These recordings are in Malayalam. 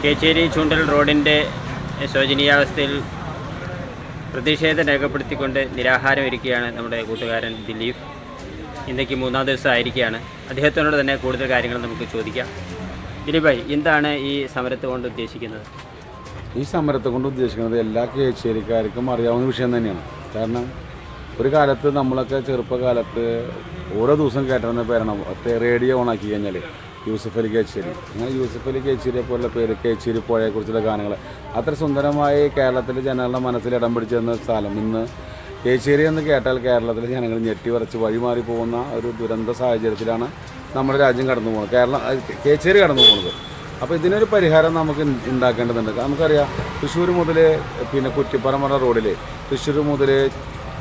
കേച്ചേരി ചൂണ്ടൽ റോഡിൻ്റെ ശോചനീയാവസ്ഥയിൽ പ്രതിഷേധം രേഖപ്പെടുത്തിക്കൊണ്ട് നിരാഹാരം ഇരിക്കുകയാണ് നമ്മുടെ കൂട്ടുകാരൻ ദിലീപ്. ഇന്നേക്ക് 3-ാം ദിവസം ആയിരിക്കുകയാണ്. അദ്ദേഹത്തിനോട് തന്നെ കൂടുതൽ കാര്യങ്ങൾ നമുക്ക് ചോദിക്കാം. ദിലീപ് ഭായി, എന്താണ് ഈ സമരത്തെ കൊണ്ട് ഉദ്ദേശിക്കുന്നത്? ഈ സമരത്തെ കൊണ്ട് ഉദ്ദേശിക്കുന്നത് എല്ലാ കേച്ചേരിക്കാർക്കും അറിയാവുന്ന വിഷയം തന്നെയാണ്. കാരണം ഒരു കാലത്ത് നമ്മളൊക്കെ ചെറുപ്പകാലത്ത് ഓരോ ദിവസം കേട്ടിരുന്ന പേരാണ് റേഡിയോ ഓണാക്കി കഴിഞ്ഞാൽ യൂസഫ് അലി കേച്ചേരി. അങ്ങനെ യൂസഫ് അലി കേച്ചേരിയെ പോലുള്ള പേര്, കേച്ചേരി പുഴയെക്കുറിച്ചുള്ള ഗാനങ്ങൾ അത്ര സുന്ദരമായി കേരളത്തിലെ ജനങ്ങളുടെ മനസ്സിൽ ഇടം പിടിച്ചിരുന്ന സ്ഥലം ഇന്ന് കേച്ചേരി എന്ന് കേട്ടാൽ കേരളത്തിലെ ജനങ്ങൾ ഞെട്ടിവരച്ച് വഴിമാറി പോകുന്ന ഒരു ദുരന്ത സാഹചര്യത്തിലാണ് നമ്മുടെ രാജ്യം കടന്നു പോകുന്നത്, കേച്ചേരി കടന്നു പോകുന്നത്. അപ്പോൾ ഇതിനൊരു പരിഹാരം നമുക്ക് ഉണ്ടാക്കേണ്ടതുണ്ട്. നമുക്കറിയാം, തൃശ്ശൂർ മുതൽ കുറ്റിപ്പറമ്പ് റോഡിൽ തൃശ്ശൂർ മുതൽ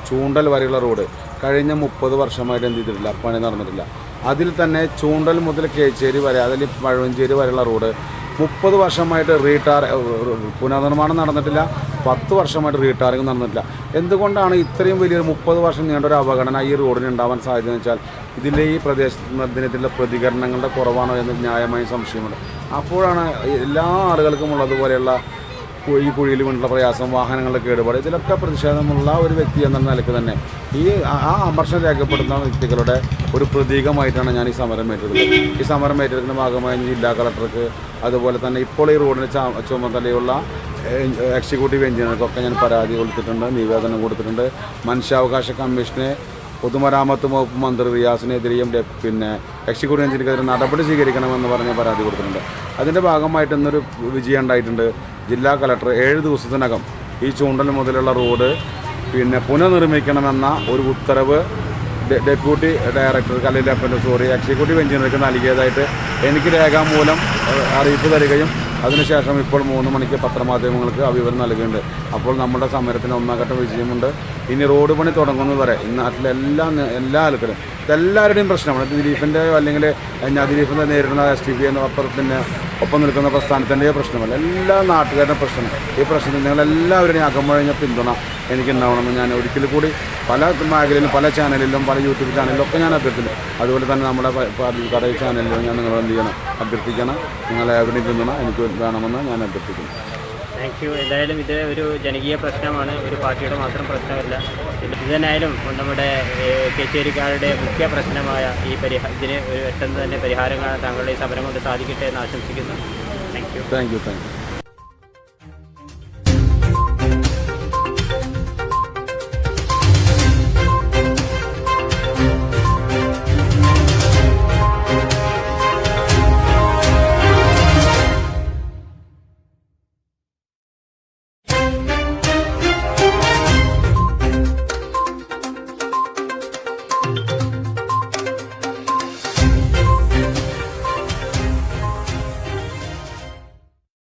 ചൂണ്ടൽ വരെയുള്ള റോഡ് കഴിഞ്ഞ 30 വർഷമായിട്ട് എന്ത് ചെയ്തിട്ടില്ല, പണി നടന്നിട്ടില്ല. അതിൽ തന്നെ ചൂണ്ടൽ മുതൽ കേച്ചേരി വരെ, അതിൽ പഴവഞ്ചേരി വരെയുള്ള റോഡ് 30 വർഷമായിട്ട് പുനർനിർമ്മാണം നടന്നിട്ടില്ല. 10 വർഷമായിട്ട് റീടാറിങ് നടന്നിട്ടില്ല. എന്തുകൊണ്ടാണ് ഇത്രയും വലിയൊരു 30 വർഷം നീണ്ട ഒരു അവഗണന ഈ റോഡിന് ഉണ്ടാവാൻ സാധ്യതയെന്ന് വെച്ചാൽ ഇതിലെ ഈ പ്രദേശത്തിനുള്ള പ്രതികരണങ്ങളുടെ കുറവാണോ എന്ന് ന്യായമായ സംശയമുണ്ട്. അപ്പോഴാണ് എല്ലാ ആളുകൾക്കും ഉള്ളതുപോലെയുള്ള ഈ കുഴിയിൽ കൊണ്ടുള്ള പ്രയാസം, വാഹനങ്ങളുടെ കേടുപാട്, ഇതിലൊക്കെ പ്രതിഷേധമുള്ള ഒരു വ്യക്തി എന്ന നിലയ്ക്ക് തന്നെ ആ അമർഷം രേഖപ്പെടുത്തുന്ന വ്യക്തികളുടെ ഒരു പ്രതീകമായിട്ടാണ് ഞാൻ ഈ സമരം ഏറ്റെടുക്കുന്നത്. ഈ സമരം ഏറ്റെടുക്കുന്ന ഭാഗമായി ജില്ലാ കളക്ടർക്ക്, അതുപോലെ തന്നെ ഇപ്പോൾ ഈ റോഡിന് ചുമതലയുള്ള എക്സിക്യൂട്ടീവ് എഞ്ചിനീയർക്കൊക്കെ ഞാൻ പരാതി കൊടുത്തിട്ടുണ്ട്, നിവേദനം കൊടുത്തിട്ടുണ്ട്. മനുഷ്യാവകാശ കമ്മീഷനെ, പൊതുമരാമത്ത് വകുപ്പ് മന്ത്രി റിയാസിനെതിരെയും എക്സിക്യൂട്ടീവ് എഞ്ചിനീയർക്കെതിരെ നടപടി സ്വീകരിക്കണമെന്ന് പറഞ്ഞ് പരാതി കൊടുത്തിട്ടുണ്ട്. അതിൻ്റെ ഭാഗമായിട്ട് ഇന്നൊരു വിജയം ഉണ്ടായിട്ടുണ്ട്. ജില്ലാ കളക്ടർ 7 ദിവസത്തിനകം ഈ ചൂണ്ടൽ മുതലുള്ള റോഡ് പുനർനിർമ്മിക്കണമെന്ന ഒരു ഉത്തരവ് ഡെപ്യൂട്ടി ഡയറക്ടർ എക്സിക്യൂട്ടീവ് എഞ്ചിനീയർക്ക് നൽകിയതായിട്ട് എനിക്ക് രേഖാമൂലം അറിയിപ്പ് തരികയും അതിനുശേഷം ഇപ്പോൾ 3 മണിക്ക് പത്രമാധ്യമങ്ങൾക്ക് ആ വിവരം നൽകുന്നുണ്ട്. അപ്പോൾ നമ്മുടെ സമരത്തിന് 1-ാം ഘട്ട വിജയമുണ്ട്. ഇനി റോഡ് പണി തുടങ്ങുന്നതുവരെ നാട്ടിലെ എല്ലാ ആൾക്കാരും, ഇതെല്ലാവരുടെയും പ്രശ്നമാണ്. ദിലീപിൻ്റെ അല്ലെങ്കിൽ ദിലീപിനെ നേരിടുന്ന STP ഒപ്പം നിൽക്കുന്ന പ്രസ്ഥാനത്തിൻ്റെ പ്രശ്നമല്ല, എല്ലാ നാട്ടുകാരുടെ പ്രശ്നം. ഈ പ്രശ്നത്തിൽ നിങ്ങളെല്ലാവരുടെയും അകമഴിഞ്ഞ പിന്തുണ എനിക്കുണ്ടാവണമെന്ന് ഞാൻ ഒരിക്കൽ കൂടി പല മേഖലയിലും, പല ചാനലിലും, പല യൂട്യൂബ് ചാനലിലും ഒക്കെ ഞാൻ അഭ്യർത്ഥിക്കുന്നു. അതുപോലെ തന്നെ നമ്മുടെ കടയിൽ ചാനലിലും ഞാൻ നിങ്ങൾ എന്ത് ചെയ്യണം, അഭ്യർത്ഥിക്കണം. നിങ്ങളെല്ലാവരുടെയും പിന്തുണ എനിക്ക് വേണമെന്ന് ഞാൻ അഭ്യർത്ഥിക്കുന്നു. Thank you. എന്തായാലും ഇത് ഒരു ജനകീയ പ്രശ്നമാണ്, ഒരു പാർട്ടിയുടെ മാത്രം പ്രശ്നമല്ല. ഇതിനായാലും നമ്മുടെ കേച്ചേരിക്കാരുടെ മുഖ്യ പ്രശ്നമായ ഇതിന് ഒരു പെട്ടെന്ന് തന്നെ പരിഹാരം കാണാൻ താങ്കളുടെ ഈ സമരം കൊണ്ട് സാധിക്കട്ടെ എന്ന് ആശംസിക്കുന്നു. Thank you. Thank you.